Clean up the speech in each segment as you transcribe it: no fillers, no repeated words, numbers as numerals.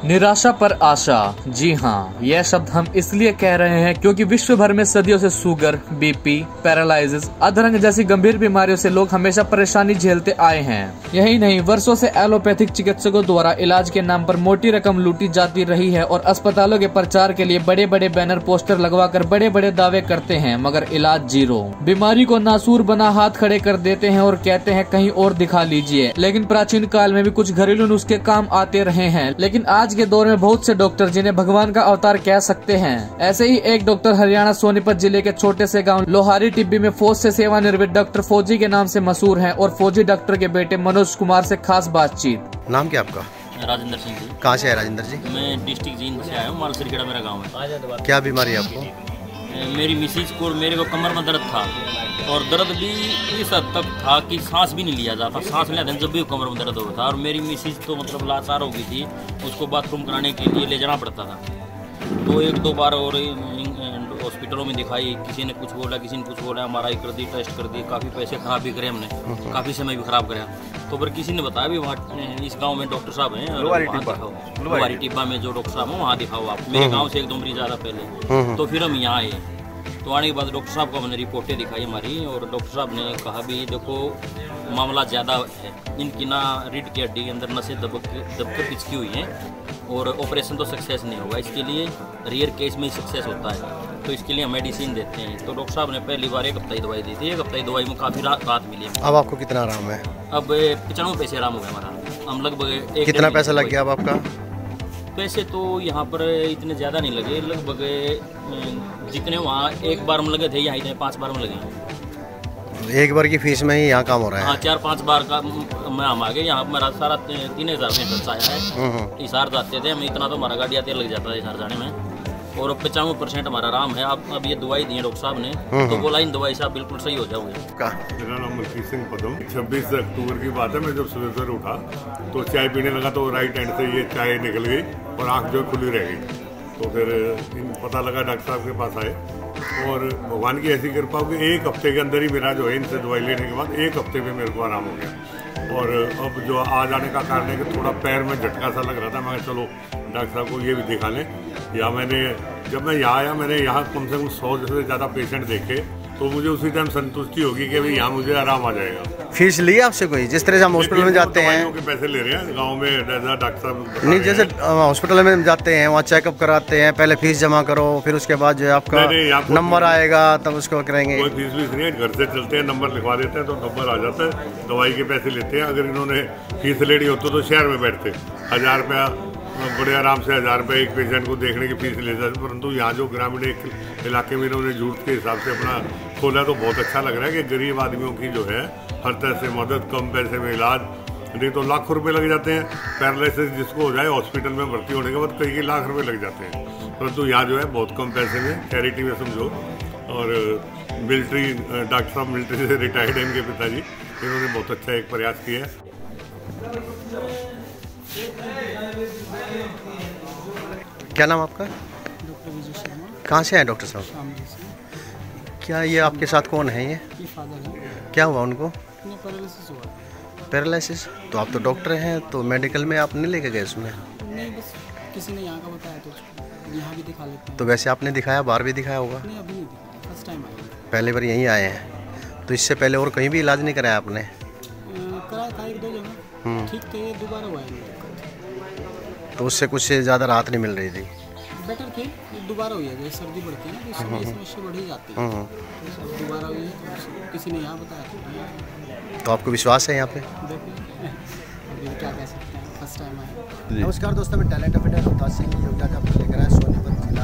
निराशा पर आशा। जी हाँ, यह शब्द हम इसलिए कह रहे हैं क्योंकि विश्व भर में सदियों से शुगर, बीपी, पैरालिसिस, अधरंग जैसी गंभीर बीमारियों से लोग हमेशा परेशानी झेलते आए हैं। यही नहीं, वर्षों से एलोपैथिक चिकित्सकों द्वारा इलाज के नाम पर मोटी रकम लूटी जाती रही है और अस्पतालों के प्रचार के लिए बड़े बड़े बैनर पोस्टर लगवाकर बड़े बड़े दावे करते हैं, मगर इलाज जीरो। बीमारी को नासूर बना हाथ खड़े कर देते हैं और कहते हैं कहीं और दिखा लीजिए। लेकिन प्राचीन काल में भी कुछ घरेलू नुस्खे काम आते रहे हैं, लेकिन आज के दौर में बहुत से डॉक्टर जिन्हें भगवान का अवतार कह सकते हैं। ऐसे ही एक डॉक्टर हरियाणा सोनीपत जिले के छोटे से गांव लोहारी टिब्बी में फौज से सेवानिवृत्त डॉक्टर फौजी के नाम से मशहूर हैं और फौजी डॉक्टर के बेटे मनोज कुमार से खास बातचीत। नाम क्या आपका? राजेंद्र सिंह जी। कहाँ से है राजेंद्र जी? मैं डिस्ट्रिक्ट जींद से आया हूँ, मालसरीखेड़ा मेरा गाँव है। क्या बीमारी है आपको? मेरी मिसेज को मेरे को कमर में दर्द था और दर्द भी इस हद तक था कि सांस भी नहीं लिया जाता। सांस लेते जब भी कमर में दर्द होता था और मेरी मिसेज तो मतलब लाचार हो गई थी, उसको बाथरूम कराने के लिए ले जाना पड़ता था। तो एक दो बार और हॉस्पिटलों में दिखाई, किसी ने कुछ बोला, किसी ने कुछ बोला, MRI कर दी, टेस्ट कर दिए, काफ़ी पैसे खराब भी करे हमने, काफ़ी समय भी खराब कराया। तो पर किसी ने बताया भी वहाँ इस गांव में डॉक्टर साहब हैं, लोहारी टिब्बा में जो डॉक्टर साहब हैं वहाँ दिखाओ आप। मेरे गांव से 1-2 मरीज ज़्यादा पहले। तो फिर हम यहाँ आए। तो आने के बाद डॉक्टर साहब को हमने रिपोर्टें दिखाई हमारी, और डॉक्टर साहब ने कहा भी देखो मामला ज़्यादा है, इनकी ना रीढ़ की हड्डी के अंदर नसें दबकर पिचकी हुई हैं और ऑपरेशन तो सक्सेस नहीं होगा, इसके लिए रेयर केस में ही सक्सेस होता है, तो इसके लिए हम मेडिसिन देते हैं। तो डॉक्टर साहब ने पहली बार 1 हफ्ता ही दवाई दी थी। 1 हफ्ता ही दवाई में काफ़ी राहत मिली। अब आपको कितना आराम है? अब 95 पैसे आराम हो गया हमारा। हम लगभग कितना पैसा लग गया अब आपका? पैसे तो यहाँ पर इतने ज़्यादा नहीं लगे, लगभग जितने वहाँ एक बार में लगे थे यहाँ इतने 5 बार में लगे। एक बार की फीस में ही यहाँ काम हो रहा है? हाँ, 4-5 बार का मैं हम आ गए। यहाँ मेरा सारा 3000 में खर्चा आया है। हिसार जाते थे हम, इतना तो हमारा गाड़िया तेल लग जाता है हिसार जाने में, और 95% हमारा आराम है। अब ये दवाई दी है डॉक्टर साहब ने, तो बोला इन दवाई से आप बिल्कुल सही हो जाओगे। मेरा नाम मलकीत सिंह पदम। 26 अक्टूबर की बात है, मैं जब सुबह उठा तो चाय पीने लगा तो राइट हैंड से ये चाय निकल गई और आँख जो खुली रह गई। तो फिर पता लगा, डॉक्टर साहब के पास आए और भगवान की ऐसी कृपा हो कि 1 हफ्ते के अंदर ही मेरा जो है इनसे दवाई लेने के बाद 1 हफ्ते में मेरे को आराम हो गया। और अब जो आ जाने का कारण है कि थोड़ा पैर में झटका सा लग रहा था, मैं चलो डॉक्टर साहब को ये भी दिखा लें। या जब मैं यहाँ आया, मैंने यहाँ कम से कम 100 से ज़्यादा पेशेंट देखे, तो मुझे उसी टाइम संतुष्टि होगी कि भाई यहाँ मुझे आराम आ जाएगा। फीस ली आपसे कोई? जिस तरह से हम हॉस्पिटल में जाते हैं के पैसे ले रहे हैं गांव में डॉक्टर साहब नहीं, जैसे हॉस्पिटल में जाते हैं वहाँ चेकअप कराते हैं, पहले फीस जमा करो, फिर उसके बाद जो है आपका नंबर आएगा तब उसको करेंगे। कोई फीस नहीं है, घर से चलते हैं, नंबर लिखवा देते हैं तो नंबर आ जाता है, दवाई के पैसे लेते हैं। अगर इन्होंने फीस लेनी होती तो शहर में बैठते 1000 रुपया बड़े आराम से 1000 रुपये एक पेशेंट को देखने की फीस ले जाते, परंतु यहाँ जो ग्रामीण इलाके में इन्होंने जरूरत के हिसाब से अपना खोला तो बहुत अच्छा लग रहा है कि गरीब आदमियों की जो है हर तरह से मदद, कम पैसे में इलाज। नहीं तो लाखों रुपए लग जाते हैं, पैरालिसिस जिसको हो जाए हॉस्पिटल में भर्ती होने के बाद कई लाख रुपए लग जाते हैं, परंतु यहाँ जो है बहुत कम पैसे में, चैरिटी में समझो। और मिलिट्री डॉक्टर साहब मिलिट्री से रिटायर्ड हैं इनके पिताजी, इन्होंने बहुत अच्छा एक प्रयास किया है। क्या नाम आपका? डॉक्टर विजय शर्मा। कहाँ से हैं डॉक्टर साहब? क्या ये आपके साथ कौन है? ये फादर है। क्या हुआ उनको? पैरालिसिस हुआ। पैरालिसिस? तो आप तो डॉक्टर हैं, तो मेडिकल में आप नहीं लेके गए उसमें? नहीं, बस किसी ने यहाँ का बताया तो यहाँ भी दिखा लेते हैं। तो वैसे आपने दिखाया, बाहर भी दिखाया होगा? नहीं, अभी नहीं दिखाया, फर्स्ट टाइम आया। पहले बार यहीं आए हैं, तो इससे पहले और कहीं भी इलाज नहीं कराया आपने? कराया था 1-2 जगह, ठीक थे, दोबारा हुआ है। तो उससे कुछ ज़्यादा राहत नहीं मिल रही थी? बेटर थे, दोबारा हुई है। जैसे सर्दी बढ़ती है ना, तो इसमें समस्या बढ़ ही जाती है। तो दोबारा हुई है, तो किसी ने यहाँ बताया। तो आपको विश्वास है यहाँ पे? देखिए क्या कह सकते हैं, फर्स्ट टाइम आए। नमस्कार दोस्तों, मैं talent of India Rohtas Singh Yogi आज आपको लेकर आया सोनीपत जिला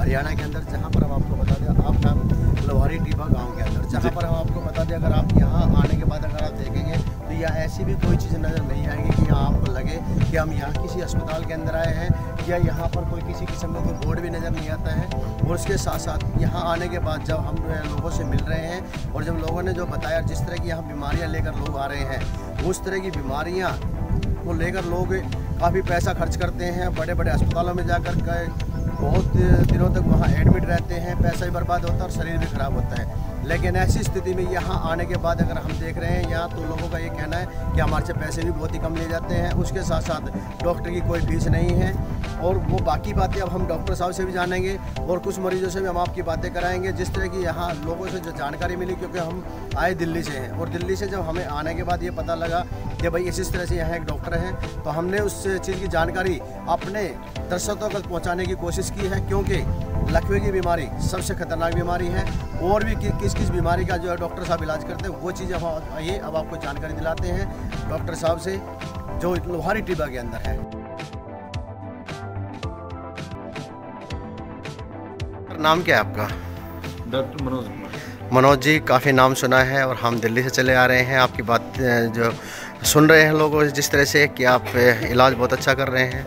हरियाणा के अंदर, जहाँ पर हम आपको बता दें आप लोहारी टिब्बा गाँव के अंदर, जहाँ पर हम आपको बता दें अगर आप यहाँ आने के बाद अगर आप देखेंगे तो यहाँ ऐसी भी कोई चीज़ नज़र नहीं आएगी कि यहाँ आपको लगे कि हम यहाँ किसी अस्पताल के अंदर आए हैं, या यहाँ पर कोई किसी किस्म का कोई बोर्ड भी नज़र नहीं आता है। और उसके साथ साथ यहाँ आने के बाद जब हम लोगों से मिल रहे हैं और जब लोगों ने जो बताया जिस तरह की यहाँ बीमारियाँ लेकर लोग आ रहे हैं, उस तरह की बीमारियाँ को लेकर लोग काफ़ी पैसा खर्च करते हैं, बड़े बड़े अस्पतालों में जाकर बहुत दिनों तक वहाँ एडमिट रहते हैं, पैसा भी बर्बाद होता है और शरीर भी ख़राब होता है। लेकिन ऐसी स्थिति में यहाँ आने के बाद अगर हम देख रहे हैं यहाँ, तो लोगों का ये कहना है कि हमारे से पैसे भी बहुत ही कम ले जाते हैं, उसके साथ साथ डॉक्टर की कोई फीस नहीं है। और वो बाकी बातें अब हम डॉक्टर साहब से भी जानेंगे और कुछ मरीजों से भी हम आपकी बातें कराएंगे, जिस तरह की यहाँ लोगों से जो जानकारी मिली, क्योंकि हम आए दिल्ली से हैं और दिल्ली से जब हमें आने के बाद ये पता लगा कि भाई इस तरह से यहाँ एक डॉक्टर हैं, तो हमने उस चीज़ की जानकारी अपने दर्शकों तक पहुँचाने की कोशिश की है, क्योंकि लकवे की बीमारी सबसे खतरनाक बीमारी है। और भी किस किस बीमारी का जो है डॉक्टर साहब इलाज करते हैं, वो चीज़ अब आपको जानकारी दिलाते हैं डॉक्टर साहब से, जो लोहारी टिब्बा के अंदर है। नाम क्या है आपका? डॉक्टर मनोज कुमार। मनोज जी, काफ़ी नाम सुना है और हम दिल्ली से चले आ रहे हैं, आपकी बात जो सुन रहे हैं लोगों जिस तरह से कि आप इलाज बहुत अच्छा कर रहे हैं,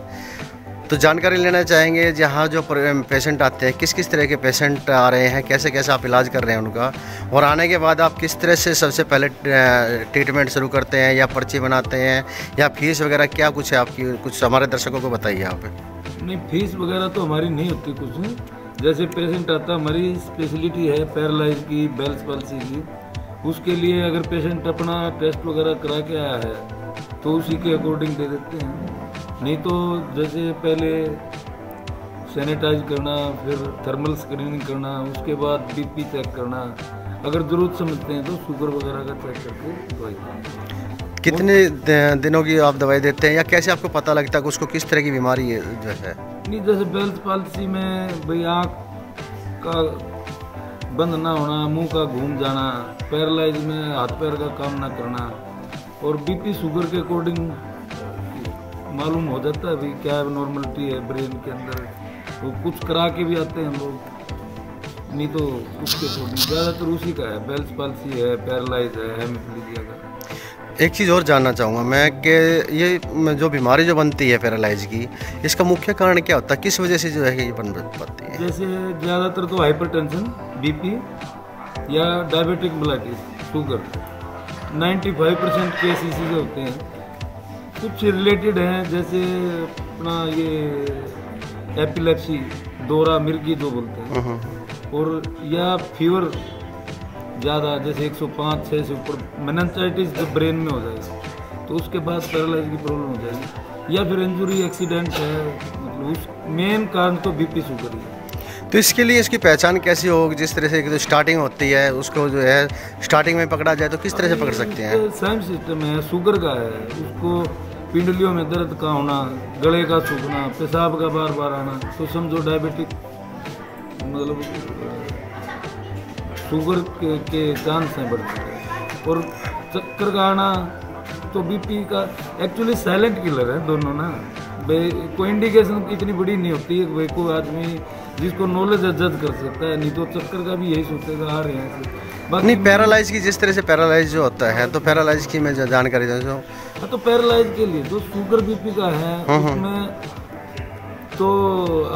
तो जानकारी लेना चाहेंगे जहाँ जो पेशेंट आते हैं, किस किस तरह के पेशेंट आ रहे हैं, कैसे कैसे आप इलाज कर रहे हैं उनका, और आने के बाद आप किस तरह से सबसे पहले ट्रीटमेंट शुरू करते हैं या पर्ची बनाते हैं या फीस वगैरह क्या कुछ है आपकी, कुछ हमारे दर्शकों को बताइए आप। नहीं, फीस वगैरह तो हमारी नहीं होती कुछ। जैसे पेशेंट आता, हमारी स्पेशलिटी है पैरालाइज की, बेल्स पाल्सी की, उसके लिए अगर पेशेंट अपना टेस्ट वगैरह करा के आया है तो उसी के अकॉर्डिंग दे देते हैं। नहीं तो जैसे पहले सैनिटाइज करना, फिर थर्मल स्क्रीनिंग करना, उसके बाद बीपी चेक करना, अगर ज़रूरत समझते हैं तो शुगर वगैरह का चेक करके दवाई। कितने दिनों की आप दवाई देते हैं या कैसे आपको पता लगता है कि उसको किस तरह की बीमारी है जो है? नहीं, जैसे बेल्स पाल्सी में भाई आँख का बंद ना होना, मुंह का घूम जाना, पैरालाइज में हाथ पैर का काम ना करना, और बीपी शुगर के अकॉर्डिंग मालूम हो जाता है भाई क्या नॉर्मलिटी है ब्रेन के अंदर, तो कुछ करा के भी आते हैं लोग, नहीं तो उसके अकॉर्डिंग ज़्यादातर उसी का है। बेल्स पाल्सी है, पैरालाइज है, हेमिप्लीजिया का। एक चीज़ और जानना चाहूँगा मैं कि ये जो बीमारी जो बनती है पैरालाइज की, इसका मुख्य कारण क्या होता है, किस वजह से जो है ये बन पाती है? जैसे ज़्यादातर तो हाइपरटेंशन, बीपी या डायबिटिक मेलाइटिस, शुगर, 95% केसेस से होते हैं। कुछ रिलेटेड हैं, जैसे अपना ये एपिलेप्सी, दौरा मिर्गी जो बोलते हैं, और या फीवर ज़्यादा, जैसे 105-6 से ऊपर, मेनिंजाइटिस जब ब्रेन में हो जाएगी तो उसके बाद पैरालाइज की प्रॉब्लम हो जाएगी, या फिर इंजरी एक्सीडेंट है, मतलब उस मेन कारण तो बीपी शुगर ही। तो इसके लिए इसकी पहचान कैसी हो, जिस तरह से जो स्टार्टिंग होती है उसको जो है स्टार्टिंग में पकड़ा जाए तो किस तरह से पकड़ सकते हैं? सेम सिस्टम है, शुगर का है, उसको पिंडलियों में दर्द का होना, गले का सूखना, पेशाब का बार बार आना, तो समझो डायबिटिक, मतलब शुगर के चांस हैं बढ़ते हैं। और चक्कर का आना तो बीपी का एक्चुअली साइलेंट किलर है दोनों ना, कोई इंडिकेशन इतनी बड़ी नहीं होती है, भाई कोई आदमी जिसको नॉलेज है जज कर सकता है, नहीं तो चक्कर का भी यही सोचेगा आ रहे हैं। नहीं, पैरालाइज की जिस तरह से पैरालाइज जो होता है, तो पैरालाइज की मैं जानकारी दूँ तो पैरालाइज के लिए तो शुगर बीपी का है, उसमें तो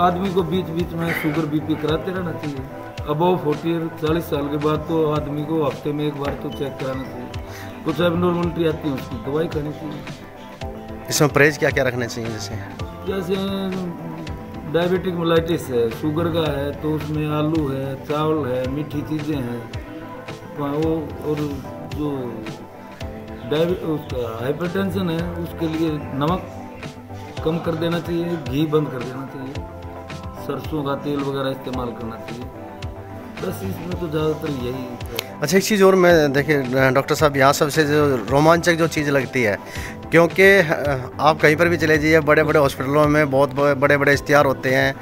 आदमी को बीच बीच में शुगर बीपी कराते रहना चाहिए। अबव 40 साल के बाद तो आदमी को हफ्ते में एक बार तो चेक कराना चाहिए, कुछ एबनॉर्मलिटी आती है उसकी दवाई खानी चाहिए। इसमें परहेज क्या क्या रखना चाहिए? जैसे डायबिटिक मेलाइटिस है, शुगर का है, तो उसमें आलू है, चावल है, मीठी चीज़ें हैं वो, और जो उसका हाइपरटेंशन है उसके लिए नमक कम कर देना चाहिए, घी बंद कर देना चाहिए, सरसों का तेल वगैरह इस्तेमाल करना चाहिए, बस इसमें तो ज़्यादातर यही है। अच्छा, एक चीज़ और मैं देखिए डॉक्टर साहब, यहाँ सबसे जो रोमांचक जो चीज़ लगती है, क्योंकि आप कहीं पर भी चले जाइए, बड़े बड़े हॉस्पिटलों में बहुत बड़े बड़े इश्तिहार होते हैं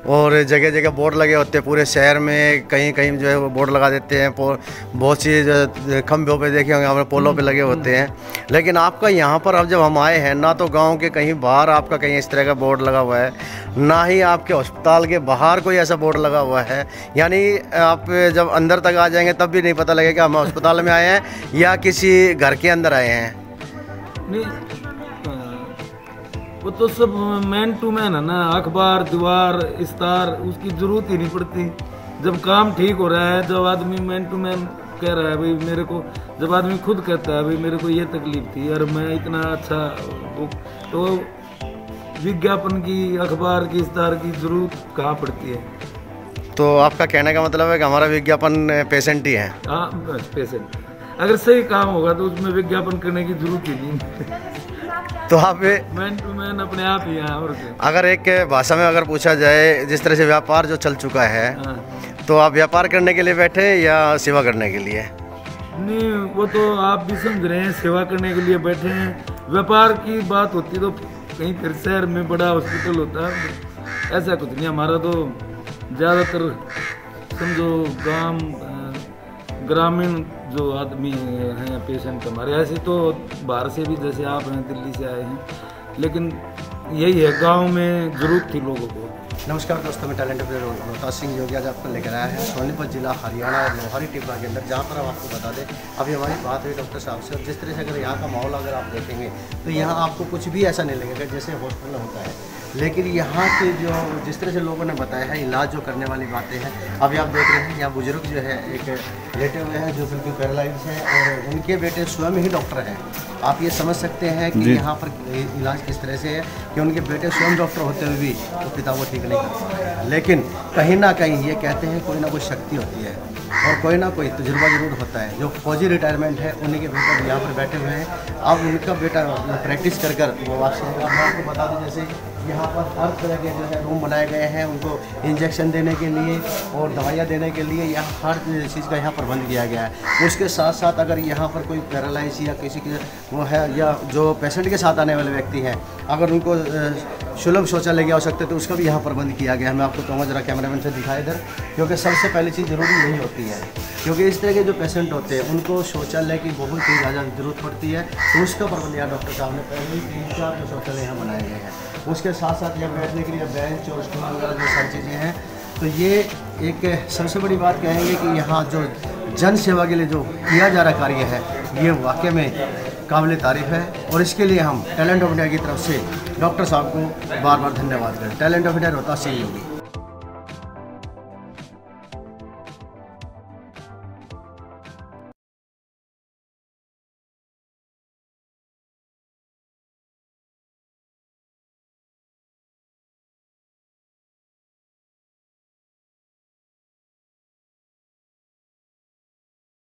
और जगह जगह बोर्ड लगे होते हैं, पूरे शहर में कहीं कहीं जो है वो बोर्ड लगा देते हैं, बहुत सी खंभों पे देखे होंगे हमारे पोलों पे लगे होते हैं। लेकिन आपका यहाँ पर अब जब हम आए हैं, ना तो गांव के कहीं बाहर आपका कहीं इस तरह का बोर्ड लगा हुआ है, ना ही आपके अस्पताल के बाहर कोई ऐसा बोर्ड लगा हुआ है। यानी आप जब अंदर तक आ जाएंगे तब भी नहीं पता लगेगा हम अस्पताल में आए हैं या किसी घर के अंदर आए हैं। नहीं, वो तो सब मैन टू मैन है ना, अखबार, दीवार, इस्तार, उसकी जरूरत ही नहीं पड़ती। जब काम ठीक हो रहा है, जब आदमी मैन टू मैन कह रहा है भाई मेरे को, जब आदमी खुद कहता है भाई मेरे को ये तकलीफ थी और मैं इतना अच्छा, तो विज्ञापन की, अखबार की, इस्तार की जरूरत कहाँ पड़ती है? तो आपका कहने का मतलब है कि हमारा विज्ञापन पेशेंट ही है? हाँ, बस पेशेंट। अगर सही काम होगा तो उसमें विज्ञापन करने की जरूरत ही नहीं। तो आप मैन टू मैन अपने आप ही हैं। और अगर एक भाषा में अगर पूछा जाए, जिस तरह से व्यापार जो चल चुका है, हाँ। तो आप व्यापार करने के लिए बैठे या सेवा करने के लिए? नहीं, वो तो आप भी समझ रहे हैं, सेवा करने के लिए बैठे हैं। व्यापार की बात होती तो कहीं फिर शहर में बड़ा हॉस्पिटल होता है, ऐसा कुछ नहीं। हमारा तो ज़्यादातर समझो ग्रामीण जो आदमी हैं पेशेंट हमारे, ऐसे तो बाहर से भी जैसे आप हैं दिल्ली से आए हैं, लेकिन यही है गांव में जरूरत थी लोगों को। नमस्कार दोस्तों, मैं टैलेंट रोहतास सिंह योगी आज आपको लेकर आया है सोनीपत जिला हरियाणा लोहारी टिब्बा के अंदर, जहाँ पर हम आपको बता दें अभी हमारी बात हुई डॉक्टर साहब से, और जिस तरह से अगर यहाँ का माहौल अगर आप देखेंगे तो यहाँ आपको कुछ भी ऐसा नहीं लगेगा जैसे हॉस्पिटल में होता है। लेकिन यहाँ के जो जिस तरह से लोगों ने बताया है, इलाज जो करने वाली बातें हैं, अभी आप देख रहे हैं यहाँ बुजुर्ग जो है एक लेटे हुए हैं जो बिल्कुल पैरालाइज है, और उनके बेटे स्वयं ही डॉक्टर हैं। आप ये समझ सकते हैं कि यहाँ पर इलाज किस तरह से है कि उनके बेटे स्वयं डॉक्टर होते हुए भी तो पिता को ठीक नहीं कर सकते हैं। लेकिन कहीं ना कहीं ये कहते हैं कोई ना कोई शक्ति होती है और कोई ना कोई तजुर्बा जरूर होता है। जो फौजी रिटायरमेंट है उन्हीं के बेटे यहाँ पर बैठे हुए हैं। अब उनका बेटा प्रैक्टिस कर कर वो वापस आपको बता दें, जैसे यहाँ पर हर तरह के जो है रूम बनाए गए हैं उनको इंजेक्शन देने के लिए और दवाइयाँ देने के लिए, यहाँ हर चीज़ का यहाँ प्रबंध किया गया है। उसके साथ साथ अगर यहाँ पर कोई पैरालाइज या किसी के वो है या जो पेशेंट के साथ आने वाले व्यक्ति हैं, अगर उनको सुलभ शौचालय की आवश्यकता है तो उसका भी यहाँ प्रबंध किया गया है। मैं आपको कहूँगा जरा कैमरामैन से दिखाए इधर, क्योंकि सबसे पहली चीज़ जरूरी यही होती है, क्योंकि इस तरह के जो पेशेंट होते हैं उनको शौचालय की बहुत ही ज़्यादा ज़रूरत पड़ती है। तो उसका प्रबंध यहाँ डॉक्टर साहब ने पहले ही 3-4 जो शौचालय यहाँ बनाए गए हैं। उसके साथ साथ यहाँ बैठने के लिए बेंच और स्टूल वगैरह जो सारी चीज़ें हैं। तो ये एक सबसे बड़ी बात कहेंगे कि यहाँ जो जन सेवा के लिए जो किया जा रहा कार्य है, ये वाकई में काबिल तारीफ़ है, और इसके लिए हम टैलेंट ऑफ इंडिया की तरफ से डॉक्टर साहब को बार बार धन्यवाद करें। Talent of India Rohtas Singh Yogi.